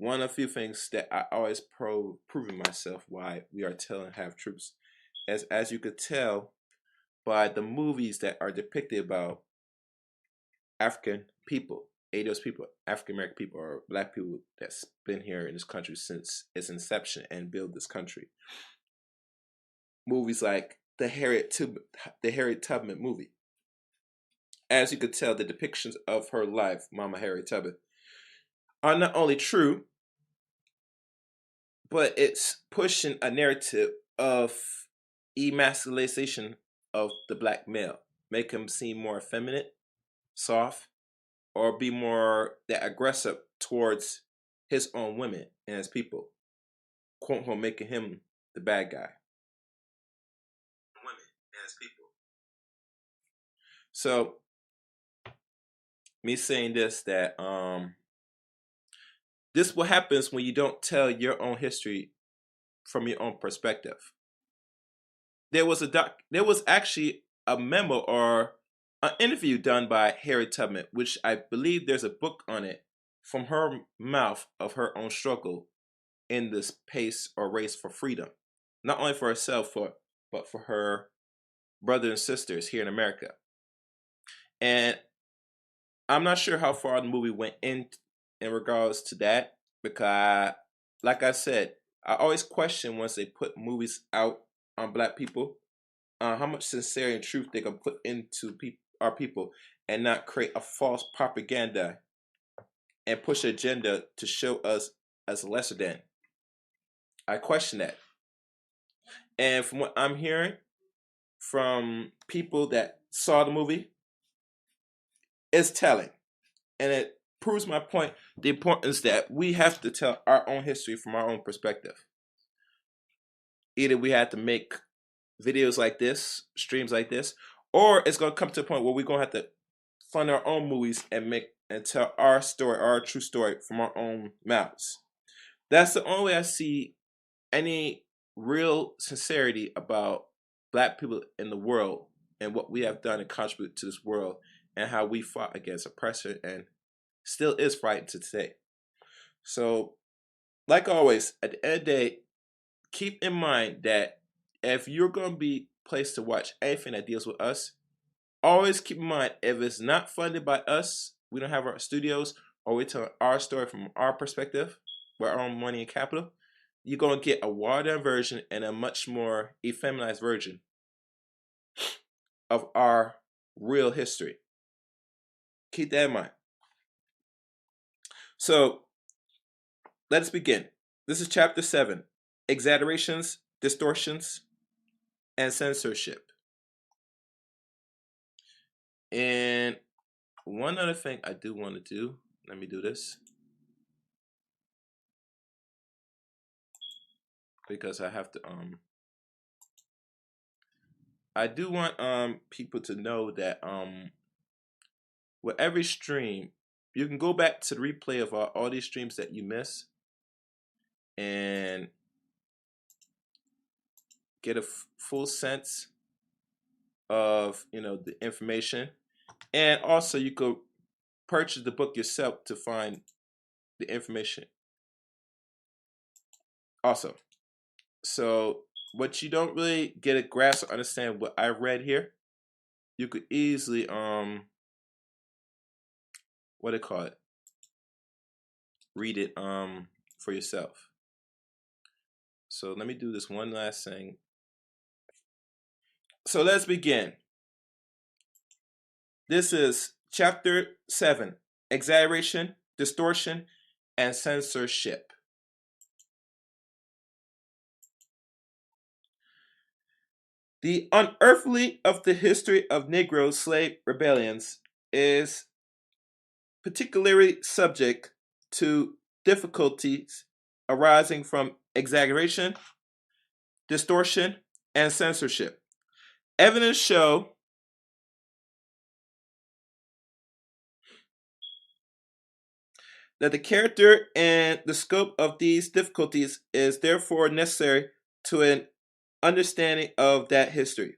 one of the few things that I always proving myself why we are telling half truths, as you could tell by the movies that are depicted about African people, ADOS people, African American people, or black people that's been here in this country since its inception and built this country. Movies like the Harriet Tubman movie. As you could tell, the depictions of her life, Mama Harriet Tubman, are not only true, but it's pushing a narrative of emasculation of the black male, make him seem more effeminate, soft, or be more that aggressive towards his own women and his people, quote unquote, making him the bad guy. Women and his people. So, me saying this, that this what happens when you don't tell your own history from your own perspective. There was actually a memo or an interview done by Harriet Tubman, which I believe there's a book on it from her mouth of her own struggle in this pace or race for freedom, not only for herself, but for her brothers and sisters here in America. And I'm not sure how far the movie went in regards to that, because, like I said, I always question once they put movies out on black people, how much sincerity and truth they can put into our people, and not create a false propaganda and push an agenda to show us as lesser than. I question that. And from what I'm hearing from people that saw the movie, it's telling. And it proves my point, the importance that we have to tell our own history from our own perspective. Either we have to make videos like this, streams like this, or it's going to come to a point where we're going to have to fund our own movies and tell our story, our true story from our own mouths. That's the only way I see any real sincerity about black people in the world and what we have done and contribute to this world, and how we fought against oppression and still is fighting to today. So, like always, at the end of the day, keep in mind that if you're going to be placed to watch anything that deals with us, always keep in mind, if it's not funded by us, we don't have our studios, or we tell our story from our perspective, with our own money and capital, you're going to get a watered-down version and a much more effeminized version of our real history. Keep that in mind. So, let us begin. This is chapter 7, exaggerations, distortions, and censorship. And one other thing I do want to do, let me do this, because I have to, I do want people to know that with every stream, you can go back to the replay of all these streams that you miss and get a full sense of, the information. And also you could purchase the book yourself to find the information also. So what you don't really get a grasp or understand what I read here, you could easily what do you call it, read it for yourself. So let me do this one last thing. So let's begin. This is chapter 7, exaggeration, distortion, and censorship. The unearthly of the history of Negro slave rebellions is particularly subject to difficulties arising from exaggeration, distortion, and censorship. Evidence show that the character and the scope of these difficulties is therefore necessary to an understanding of that history.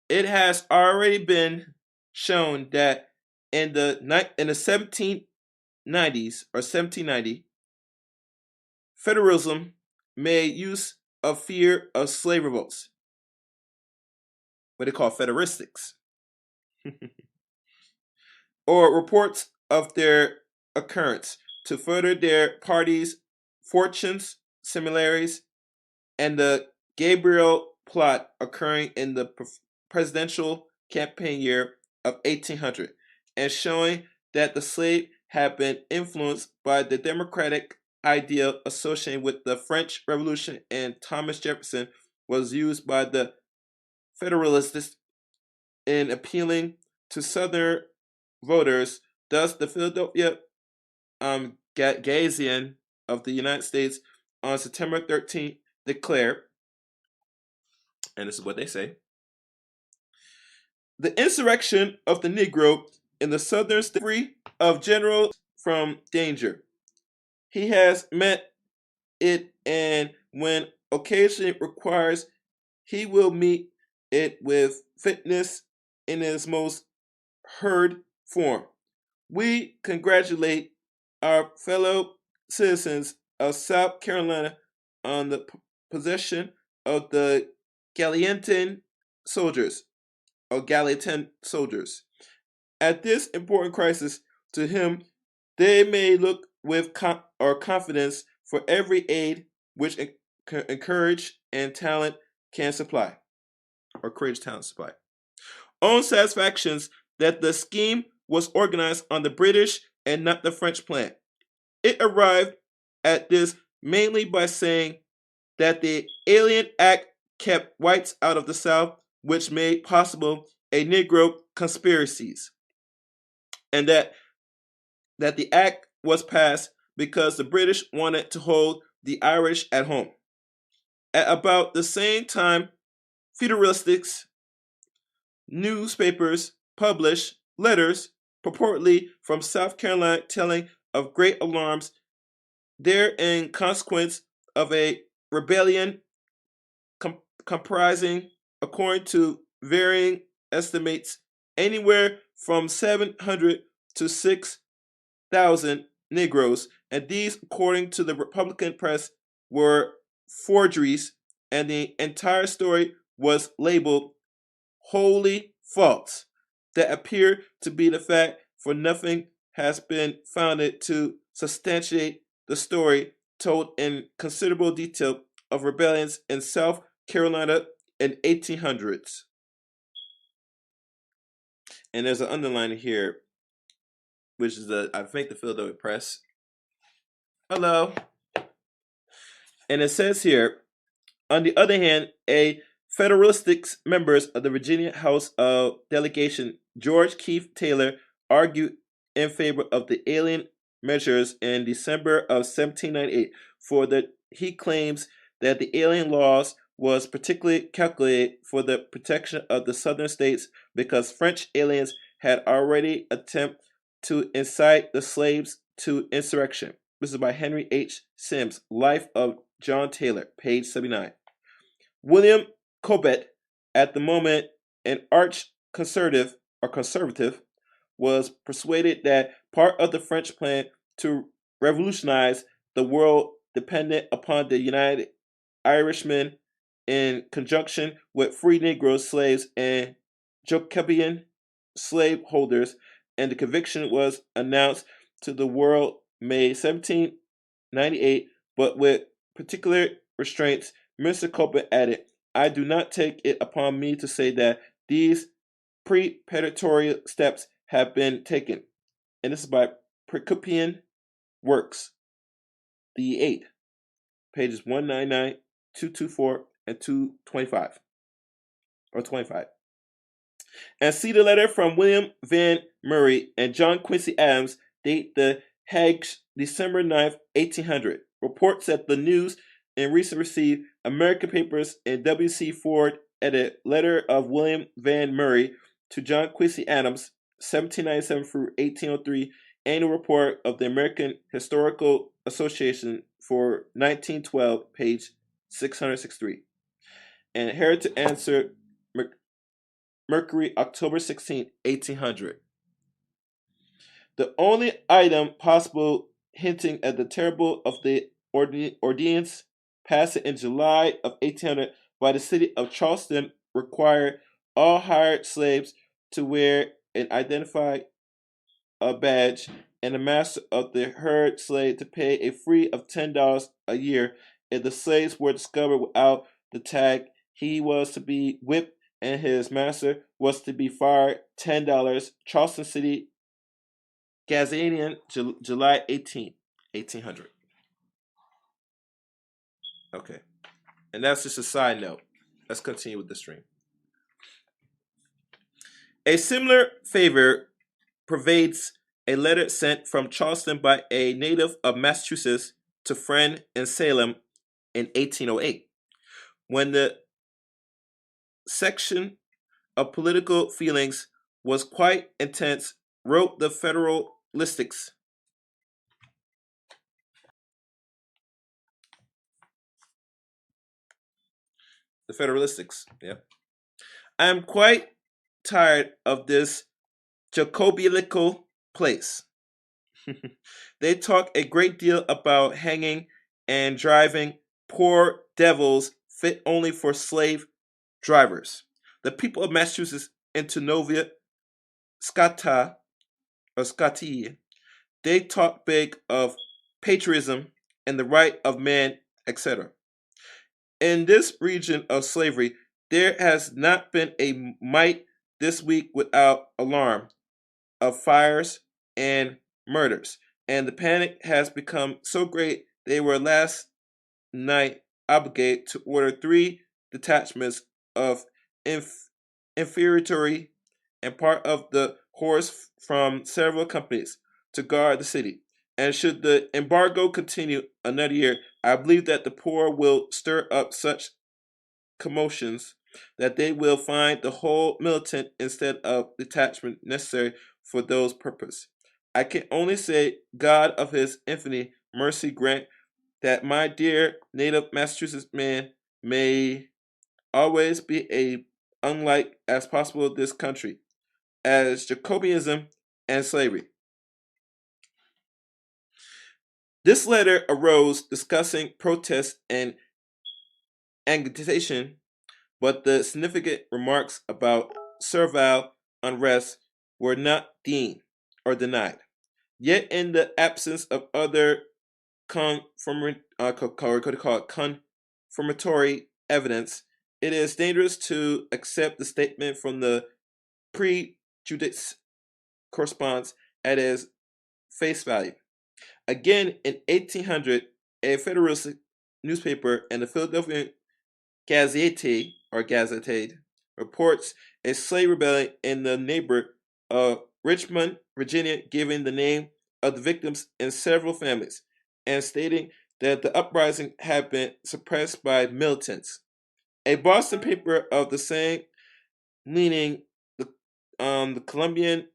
It has already been shown that in the 1790s or 1790, Federalism made use of fear of slave revolts, what they call Federistics, or reports of their occurrence to further their party's fortunes, similarities, and the Gabriel plot occurring in the presidential campaign year of 1800, and showing that the slave had been influenced by the democratic ideal associated with the French Revolution, and Thomas Jefferson was used by the Federalists in appealing to Southern voters. Thus, the Philadelphia Gazette of the United States on September 13th declared, and this is what they say: the insurrection of the Negro in the Southern states free of general from danger. He has met it, and when occasion requires, he will meet it with fitness in its most heard form. We congratulate our fellow citizens of South Carolina on the possession of the Gallatin soldiers, or Gallatin soldiers. At this important crisis, to him, they may look with confidence for every aid which encourage and talent can supply, or courage, talent, supply. Own satisfactions that the scheme was organized on the British and not the French plan. It arrived at this mainly by saying that the Alien Act kept whites out of the South, which made possible a Negro conspiracies, and that the act was passed because the British wanted to hold the Irish at home. At about the same time, Federalists newspapers published letters purportedly from South Carolina telling of great alarms there in consequence of a rebellion comprising, according to varying estimates, anywhere from 700 to 6,000 Negroes, and these, according to the Republican press, were forgeries, and the entire story was labeled wholly false. That appear to be the fact, for nothing has been founded to substantiate the story told in considerable detail of rebellions in South Carolina in 1800s. And there's an underline here, which is I think the Philadelphia Press. Hello. And it says here, on the other hand, a Federalistics members of the Virginia House of Delegation, George Keith Taylor, argued in favor of the alien measures in December of 1798, for that he claims that the alien laws was particularly calculated for the protection of the southern states because French aliens had already attempted to incite the slaves to insurrection. This is by Henry H. Sims, Life of John Taylor, page 79. William Cobbett, at the moment an arch conservative, was persuaded that part of the French plan to revolutionize the world depended upon the United Irishmen in conjunction with free Negro slaves and Jacobean slaveholders, and the conviction was announced to the world May 1798, but with particular restraints. Mr. Copeland added, I do not take it upon me to say that these preparatory steps have been taken. And this is by Precopian Works, the 8, pages 199, 224, and 225, or 25. And see the letter from William Van Murray and John Quincy Adams, date the Hague, December 9th, 1800. Reports that the news and recently received American papers, and W.C. Ford edit letter of William Van Murray to John Quincy Adams, 1797 through 1803, annual report of the American Historical Association for 1912, page 663. And here to answer, Mercury, October 16, 1800. The only item possible hinting at the terrible of the ordinance passed in July of 1800 by the city of Charleston required all hired slaves to wear an identified badge, and the master of the herd slave to pay a fee of $10 a year. If the slaves were discovered without the tag, he was to be whipped, and his master was to be fired $10. Charleston City Gazanian, July 18th, 1800. Okay, and that's just a side note. Let's continue with the stream. A similar favor pervades a letter sent from Charleston by a native of Massachusetts to friend in Salem in 1808. When the section of political feelings was quite intense, wrote the Federalists. The Federalists, yeah. I am quite tired of this Jacobical place. They talk a great deal about hanging and driving poor devils fit only for slave drivers. The people of Massachusetts into Nova Scotia or Scotia, they talk big of patriotism and the right of man, etc. In this region of slavery, there has not been a mite this week without alarm of fires and murders, and the panic has become so great they were last night obligated to order 3 detachments of infantry and part of the horse from several companies to guard the city. And should the embargo continue another year, I believe that the poor will stir up such commotions that they will find the whole militant instead of detachment necessary for those purposes. I can only say, God of his infinite mercy grant that my dear native Massachusetts man may always be a unlike as possible this country, as Jacobinism and slavery. This letter arose discussing protest and agitation, but the significant remarks about servile unrest were not deemed or denied. Yet, in the absence of other confirmatory evidence, it is dangerous to accept the statement from the prejudice corresponds at its face value. Again, in 1800, a Federalist newspaper and the Philadelphia Gazette reports a slave rebellion in the neighborhood of Richmond, Virginia, giving the name of the victims and several families, and stating that the uprising had been suppressed by militants. A Boston paper of the same leaning, the Columbian,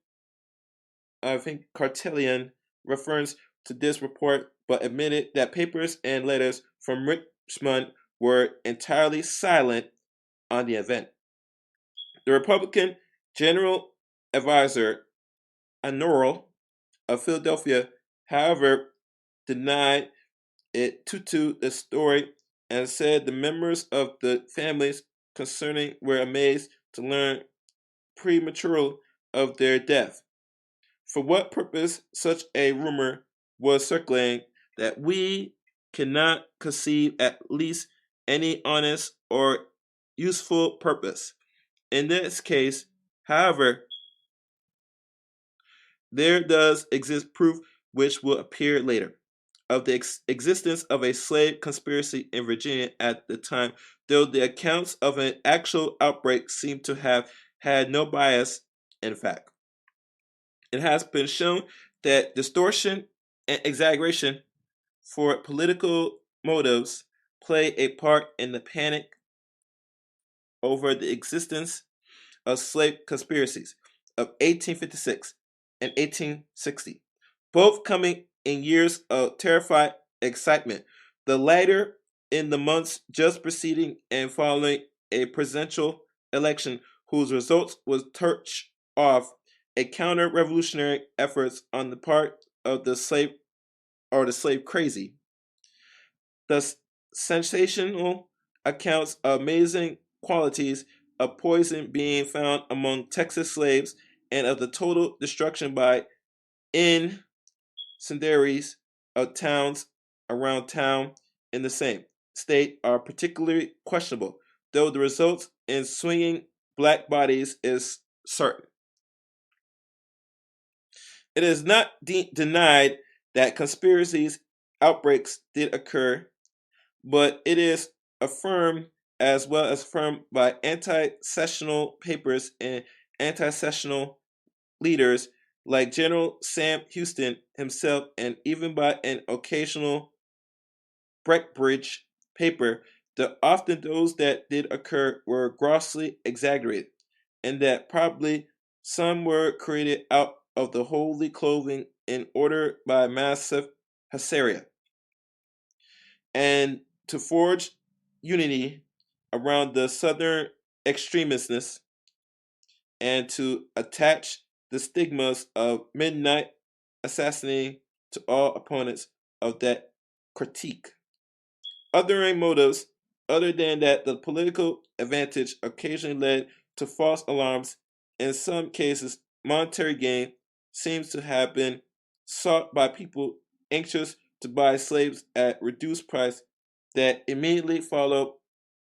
I think, Cartelian, refers to this report, but admitted that papers and letters from Richmond were entirely silent on the event. The Republican General Advisor Honorable of Philadelphia, however, denied it to the story and said the members of the families concerning were amazed to learn prematurely of their death. For what purpose such a rumor was circulating that we cannot conceive at least any honest or useful purpose. In this case, however, there does exist proof, which will appear later, of the existence of a slave conspiracy in Virginia at the time, though the accounts of an actual outbreak seem to have had no bias in fact. It has been shown that distortion and exaggeration for political motives play a part in the panic over the existence of slave conspiracies of 1856 and 1860, both coming in years of terrified excitement, the latter in the months just preceding and following a presidential election whose results was touch off a counter-revolutionary efforts on the part of the slave crazy. The sensational accounts of amazing qualities of poison being found among Texas slaves and of the total destruction by incendiaries of towns around town in the same state are particularly questionable, though the results in swinging black bodies is certain. It is not denied that conspiracies outbreaks did occur, but it is affirmed as well as affirmed by anti-secessional papers and anti-secessional leaders like General Sam Houston himself, and even by an occasional Breckinridge paper, that often those that did occur were grossly exaggerated, and that probably some were created out of the holy clothing in order by massive hysteria, and to forge unity around the southern extremists and to attach the stigmas of midnight assassinating to all opponents of that critique. Other motives, other than that the political advantage occasionally led to false alarms, in some cases monetary gain, seems to have been sought by people anxious to buy slaves at reduced price that immediately followed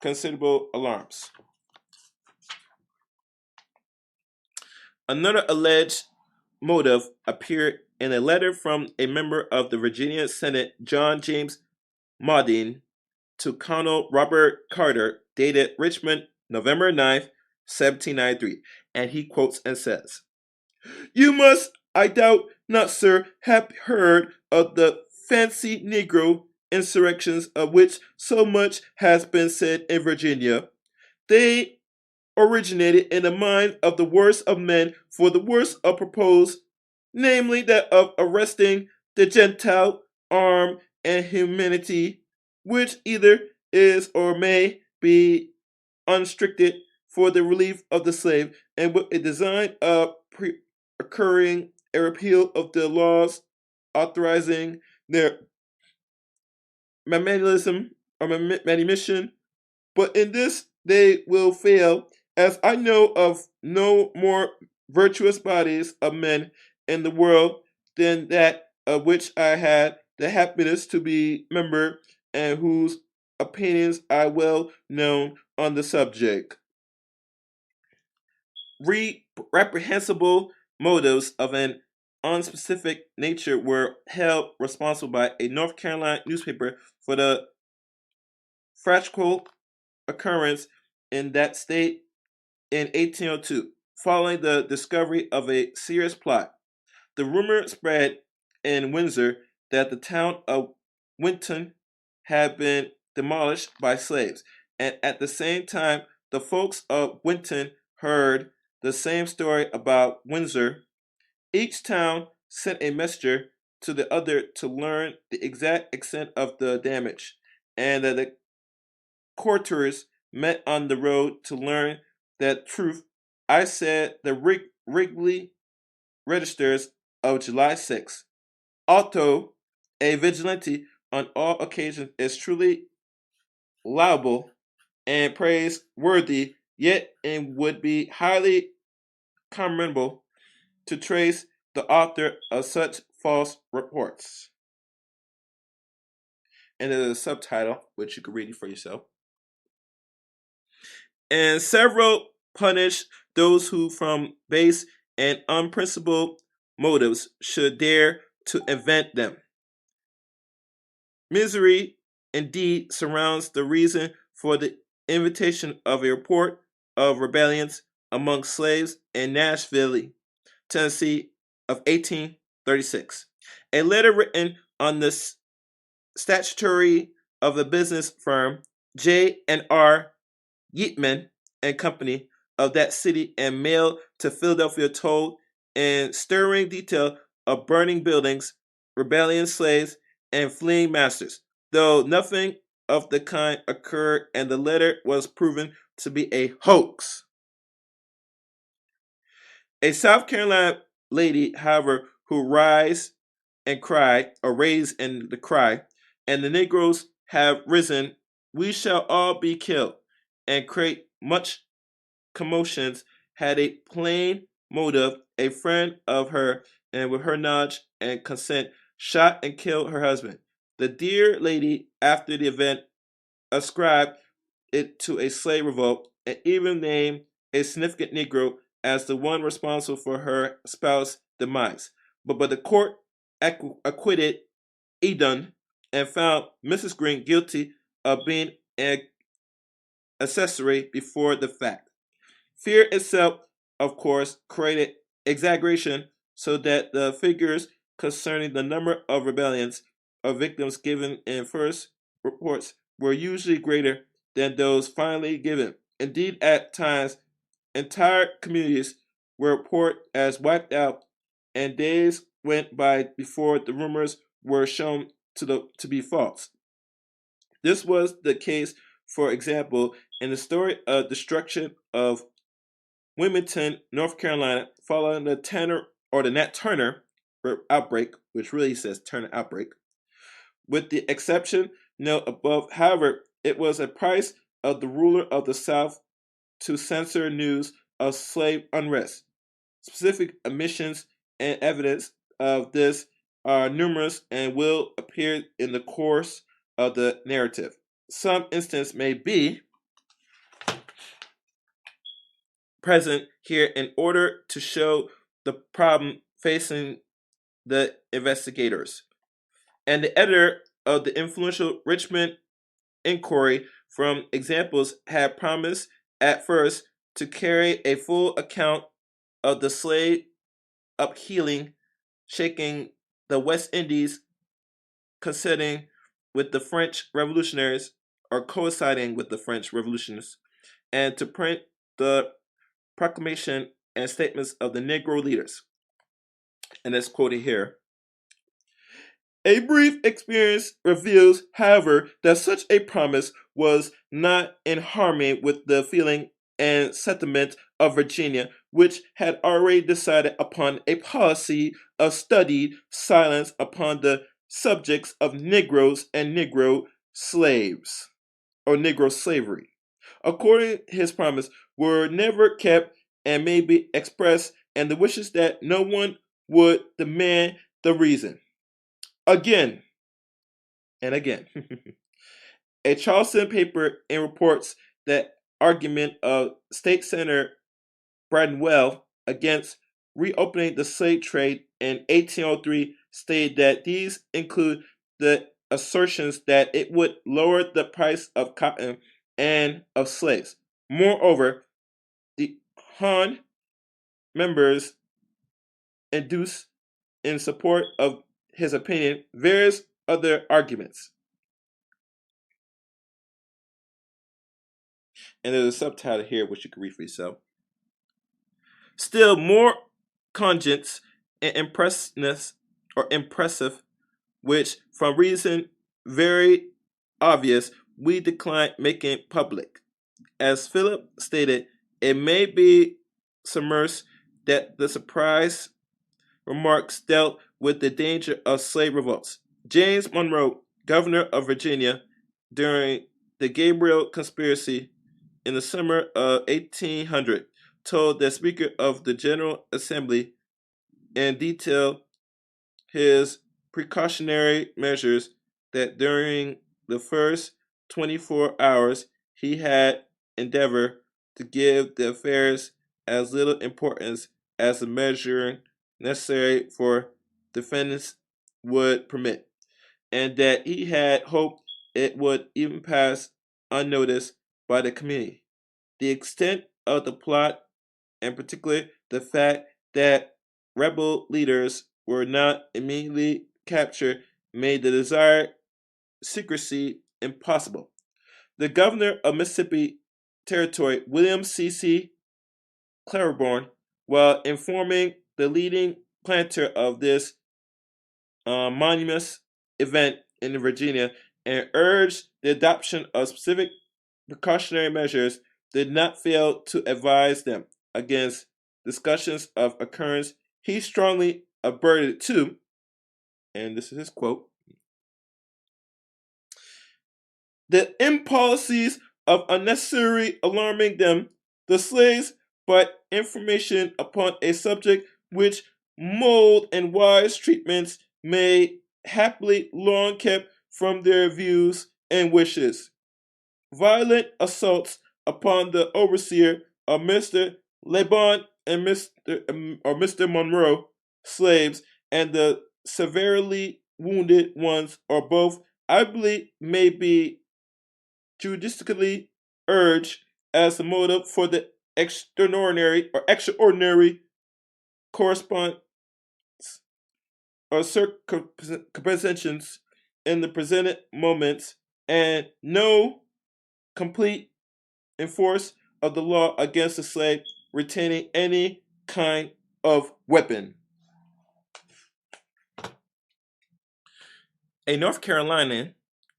considerable alarms. Another alleged motive appeared in a letter from a member of the Virginia Senate, John James Maudine, to Colonel Robert Carter, dated Richmond, November 9th, 1793, and he quotes and says, "You must, I doubt not, sir, have heard of the fancy Negro insurrections of which so much has been said in Virginia. They originated in the mind of the worst of men for the worst of purpose, namely that of arresting the Gentile arm and humanity, which either is or may be unstricted for the relief of the slave, and with a design of occurring a repeal of the laws authorizing their manumission, but in this they will fail, as I know of no more virtuous bodies of men in the world than that of which I had the happiness to be member, and whose opinions I well known on the subject. Reprehensible motives of an unspecific nature were held responsible by a North Carolina newspaper for the frightful occurrence in that state in 1802, following the discovery of a serious plot. The rumor spread in Windsor that the town of Winton had been demolished by slaves, and at the same time, the folks of Winton heard the same story about Windsor. Each town sent a messenger to the other to learn the exact extent of the damage, and the courtiers met on the road to learn that truth. I said the Wrigley registers of July 6th. Although a vigilante on all occasions is truly laudable and praiseworthy, yet it would be highly commendable to trace the author of such false reports." And there's a subtitle, which you can read for yourself. "And several punish those who from base and unprincipled motives should dare to invent them. Misery indeed surrounds the reason for the invitation of a report of rebellions among slaves in Nashville, Tennessee of 1836. A letter written on the statutory of a business firm, J and R Yeatman and Company of that city, and mailed to Philadelphia, told in stirring detail of burning buildings, rebellion slaves, and fleeing masters, though nothing of the kind occurred, and the letter was proven to be a hoax. A South Carolina lady, however, who raised and the cry, and the Negroes have risen, we shall all be killed, and create much commotions, had a plain motive, a friend of her, and with her knowledge and consent, shot and killed her husband. The dear lady, after the event, ascribed it to a slave revolt, and even named a significant Negro as the one responsible for her spouse's demise. But the court acquitted Eden and found Mrs. Green guilty of being an accessory before the fact. Fear itself, of course, created exaggeration so that the figures concerning the number of rebellions of victims given in first reports were usually greater than those finally given. Indeed, at times, entire communities were reported as wiped out, and days went by before the rumors were shown to be false. This was the case, for example, in the story of destruction of Wilmington, North Carolina, following the Nat Turner outbreak, which really says Turner outbreak. With the exception note above, however, it was a price of the ruler of the South to censor news of slave unrest. Specific omissions and evidence of this are numerous and will appear in the course of the narrative. Some instance may be present here in order to show the problem facing the investigators. And the editor of the influential Richmond Inquiry from examples had promised at first to carry a full account of the slave uphealing shaking the West Indies, coinciding with the French revolutionaries, or coinciding with the French revolutionists, and to print the proclamation and statements of the Negro leaders. And that's quoted here. A brief experience reveals, however, that such a promise was not in harmony with the feeling and sentiment of Virginia, which had already decided upon a policy of studied silence upon the subjects of Negroes and Negro slaves, or Negro slavery. According to his promise, were never kept and may be expressed, and the wishes that no one would demand the reason. Again and again. A Charleston paper in reports that argument of State Senator Bradwell against reopening the slave trade in 1803 stated that these include the assertions that it would lower the price of cotton and of slaves. Moreover, the Han members induced in support of his opinion various other arguments. And there's a subtitle here which you can read for yourself. Still more cogent and impressive, which from reason very obvious we decline making public. As Philip stated, it may be submersed that the surprise remarks dealt with the danger of slave revolts. James Monroe, governor of Virginia, during the Gabriel conspiracy in the summer of 1800, told the Speaker of the General Assembly in detail his precautionary measures that during the first 24 hours he had endeavored to give the affairs as little importance as the measure necessary for defense would permit, and that he had hoped it would even pass unnoticed by the community. The extent of the plot, and particularly the fact that rebel leaders were not immediately captured, made the desired secrecy impossible. The governor of Mississippi Territory, William C. Claiborne, while informing the leading planter of this monumentous event in Virginia and urged the adoption of specific precautionary measures, did not fail to advise them against discussions of occurrence. He strongly averted to, and this is his quote, The impolicies of unnecessarily alarming them, the slaves, by information upon a subject which mold and wise treatments may happily long kept from their views and wishes. Violent assaults upon the overseer of Mr. Lebon and Mr. Monroe, slaves, and the severely wounded ones, or both, I believe, may be judicially urged as the motive for the extraordinary correspondence or circumventions in the presented moments, and no complete enforce of the law against the slave retaining any kind of weapon. A North Carolinian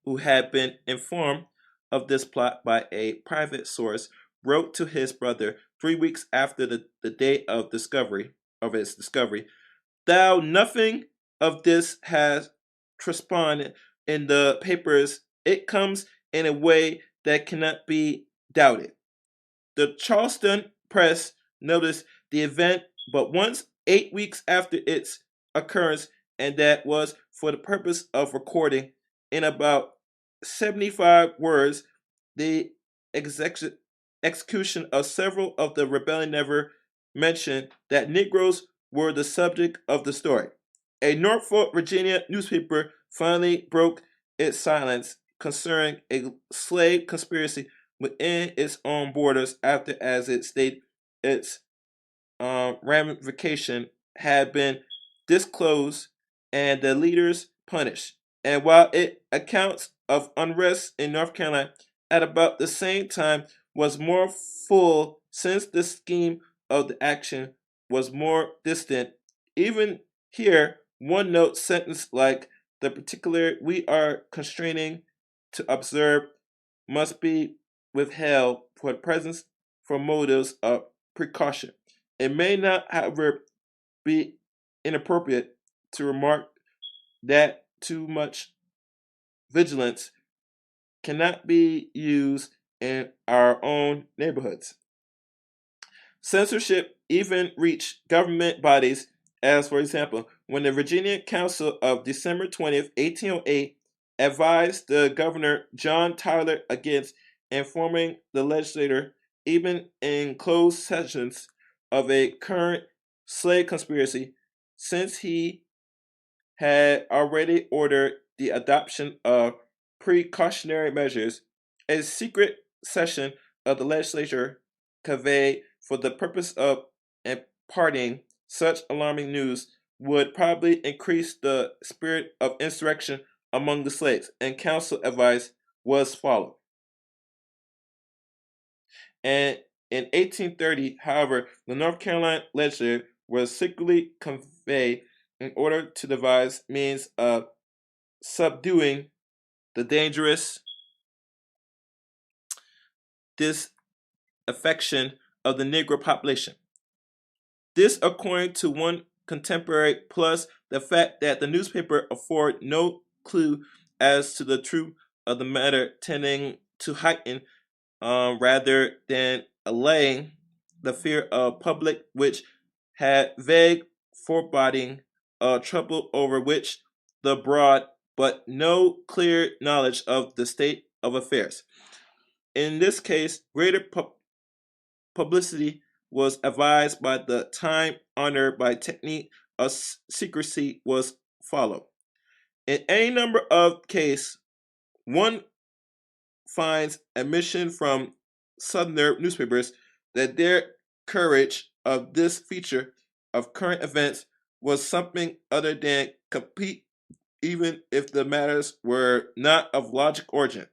who had been informed of this plot by a private source wrote to his brother 3 weeks after the day of his discovery, "Thou nothing of this has transpired in the papers. It comes in a way that cannot be doubted. The Charleston press noticed the event but once 8 weeks after its occurrence, and that was for the purpose of recording, in about 75 words, the execution of several of the rebellion. Never mentioned that Negroes were the subject of the story. A Norfolk, Virginia newspaper finally broke its silence concerning a slave conspiracy within its own borders after, as it stated, its ramification had been disclosed and the leaders punished. And while it accounts of unrest in North Carolina at about the same time was more full, since the scheme of the action was more distant, even here one note sentence like the particular we are constraining to observe must be withheld for the presence for motives of precaution. It may not, however, be inappropriate to remark that too much vigilance cannot be used in our own neighborhoods. Censorship even reached government bodies, as, for example, when the Virginia Council of December 20th, 1808, advised the governor John Tyler against informing the legislature, even in closed sessions, of a current slave conspiracy, since he had already ordered the adoption of precautionary measures. A secret session of the legislature convened for the purpose of imparting such alarming news would probably increase the spirit of insurrection among the slaves, and council advice was followed. And in 1830, however, the North Carolina legislature was secretly convened in order to devise means of subduing the dangerous disaffection of the Negro population. This, according to one contemporary, plus the fact that the newspaper afford no clue as to the truth of the matter, tending to heighten rather than allaying the fear of public, which had vague foreboding trouble over which the broad but no clear knowledge of the state of affairs. In this case, greater publicity was advised by the time honored by technique of secrecy was followed. In any number of cases, one finds admission from Southern newspapers that their coverage of this feature of current events was something other than complete, even if the matters were not of logic origin.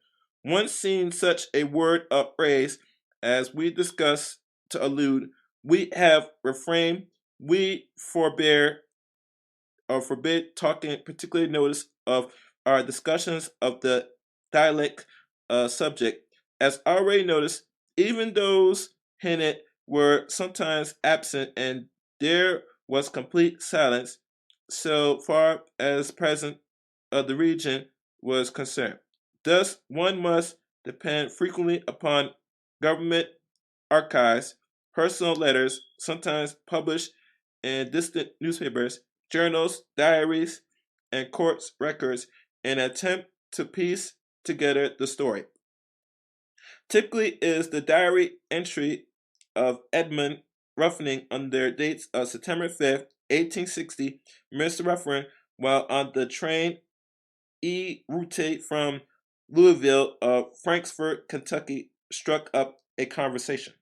Once seen such a word of praise as we discuss to allude, we have refrained, we forbear or forbid talking particularly notice of our discussions of the dialect subject. As already noticed, even those hinted were sometimes absent, and there was complete silence so far as present of the region was concerned. Thus, one must depend frequently upon government archives, personal letters, sometimes published in distant newspapers, journals, diaries, and court records, in an attempt to piece together the story. Typically is the diary entry of Edmund Ruffing under dates of September 5th, 1860, Mr. Ruffin, while on the train route from Louisville of Frankfort, Kentucky, struck up a conversation.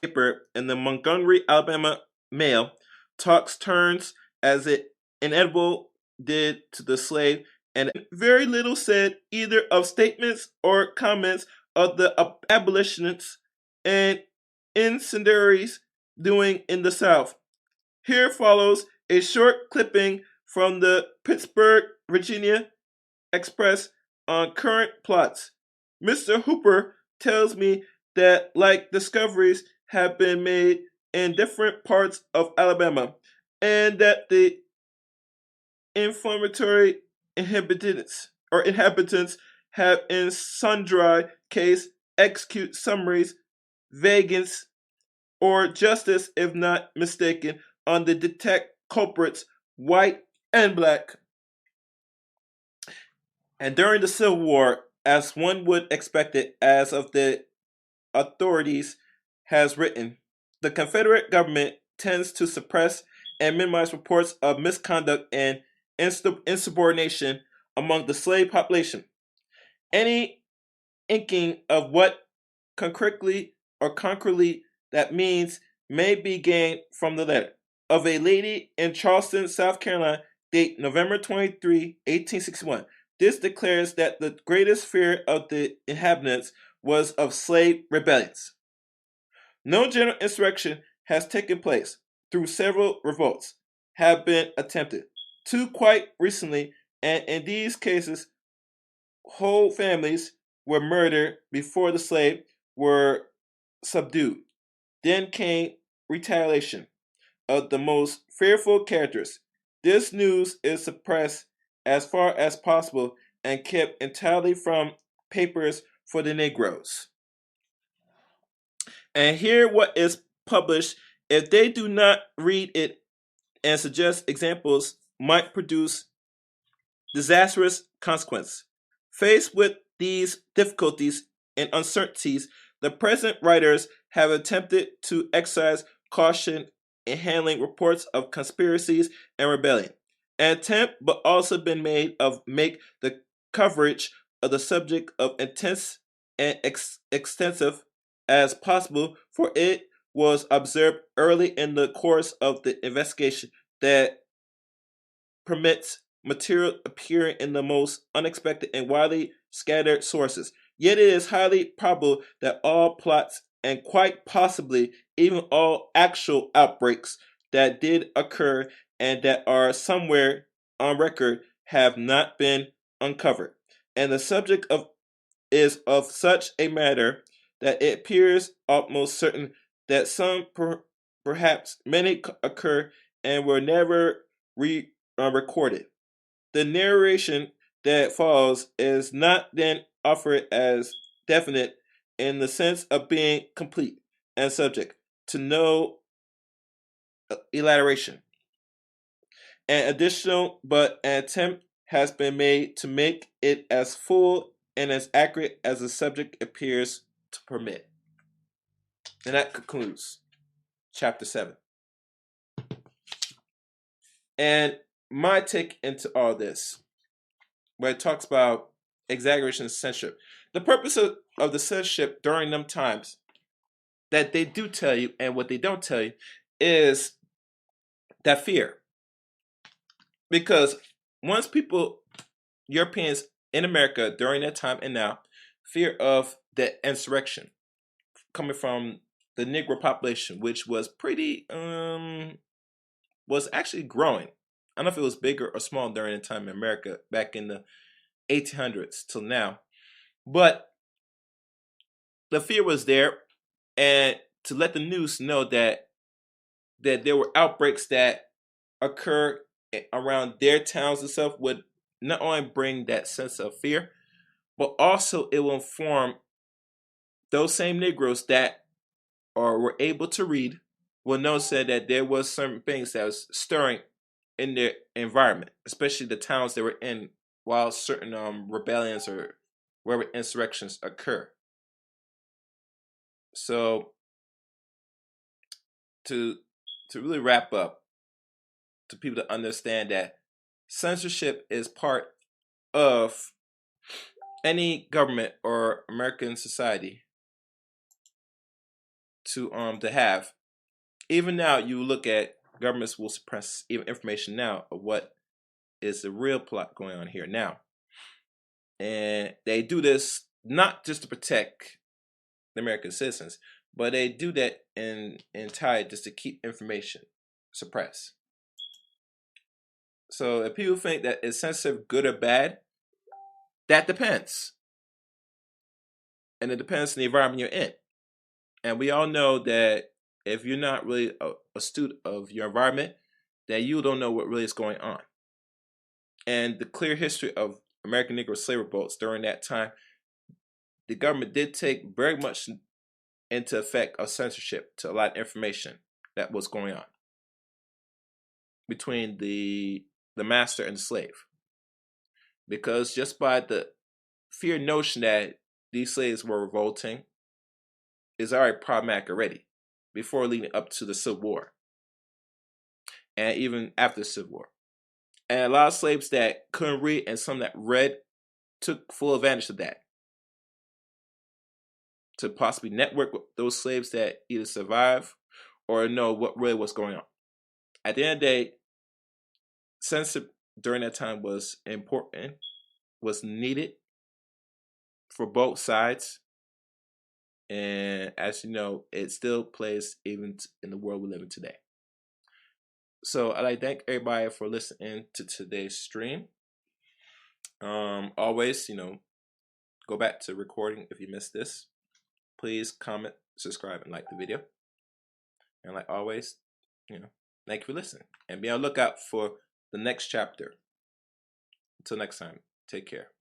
Paper in the Montgomery, Alabama Mail talks turns as it inevitable did to the slave, and very little said either of statements or comments of the abolitionists and incendiaries doing in the South. Here follows a short clipping from the Pittsburgh, Virginia Express on current plots. Mr. Hooper tells me that like discoveries have been made in different parts of Alabama, and that the inflammatory inhabitants have in sundry case execute summaries, vengeance, or justice if not mistaken, on the detect culprits, white and black. And during the Civil War, as one would expect it, as of the authorities has written, the Confederate government tends to suppress and minimize reports of misconduct and insubordination among the slave population. Any inking of what concretely that means may be gained from the letter of a lady in Charleston, South Carolina, date November 23, 1861. This declares that the greatest fear of the inhabitants was of slave rebellions. No general insurrection has taken place, through several revolts have been attempted, two quite recently, and in these cases, whole families were murdered before the slaves were subdued. Then came retaliation of the most fearful characters. This news is suppressed as far as possible and kept entirely from papers for the Negroes. And here what is published, if they do not read it and suggest examples, might produce disastrous consequences. Faced with these difficulties and uncertainties, the present writers have attempted to exercise caution in handling reports of conspiracies and rebellion. An attempt but also been made of make the coverage of the subject of intense and extensive as possible, for it was observed early in the course of the investigation that permits material appearing in the most unexpected and widely scattered sources. Yet it is highly probable that all plots and quite possibly even all actual outbreaks that did occur and that are somewhere on record have not been uncovered. And the subject of is of such a matter that it appears almost certain that some, perhaps many, occur and were never recorded. The narration that follows is not then offered as definite in the sense of being complete and subject to no elaboration. An additional but an attempt has been made to make it as full and as accurate as the subject appears to permit. And that concludes chapter 7. And my take into all this, where it talks about exaggeration and censorship. The purpose of the censorship during them times that they do tell you and what they don't tell you is that fear. Because once people, Europeans in America during that time and now, fear of the insurrection coming from the Negro population, which was pretty, was actually growing. I don't know if it was bigger or small during the time in America back in the 1800s till now. But the fear was there, and to let the news know that there were outbreaks that occurred around their towns and stuff would not only bring that sense of fear, but also it will inform those same Negroes that were able to read will know said that there was certain things that was stirring in their environment, especially the towns they were in while certain rebellions or wherever insurrections occur. So to really wrap up, to people to understand that censorship is part of any government or American society to have. Even now, you look at governments will suppress even information now of what is the real plot going on here now, and they do this not just to protect the American citizens, but they do that in entirely just to keep information suppressed. So if people think that it's censorship good or bad, that depends, and it depends on the environment you're in. And we all know that if you're not really a student of your environment, that you don't know what really is going on. And the clear history of American Negro Slave Revolts during that time, the government did take very much into effect of censorship to a lot of information that was going on between the master and the slave. Because just by the fear notion that these slaves were revolting is already problematic already, before leading up to the Civil War, and even after the Civil War. And a lot of slaves that couldn't read and some that read took full advantage of that to possibly network with those slaves that either survive or know what really was going on. At the end of the day, censorship during that time was important, was needed for both sides. And as you know, it still plays even in the world we live in today. So I'd like to thank everybody for listening to today's stream. Always, go back to recording if you missed this. Please comment, subscribe, and like the video. And like always, thank you for listening. And be on the lookout for the next chapter. Until next time, take care.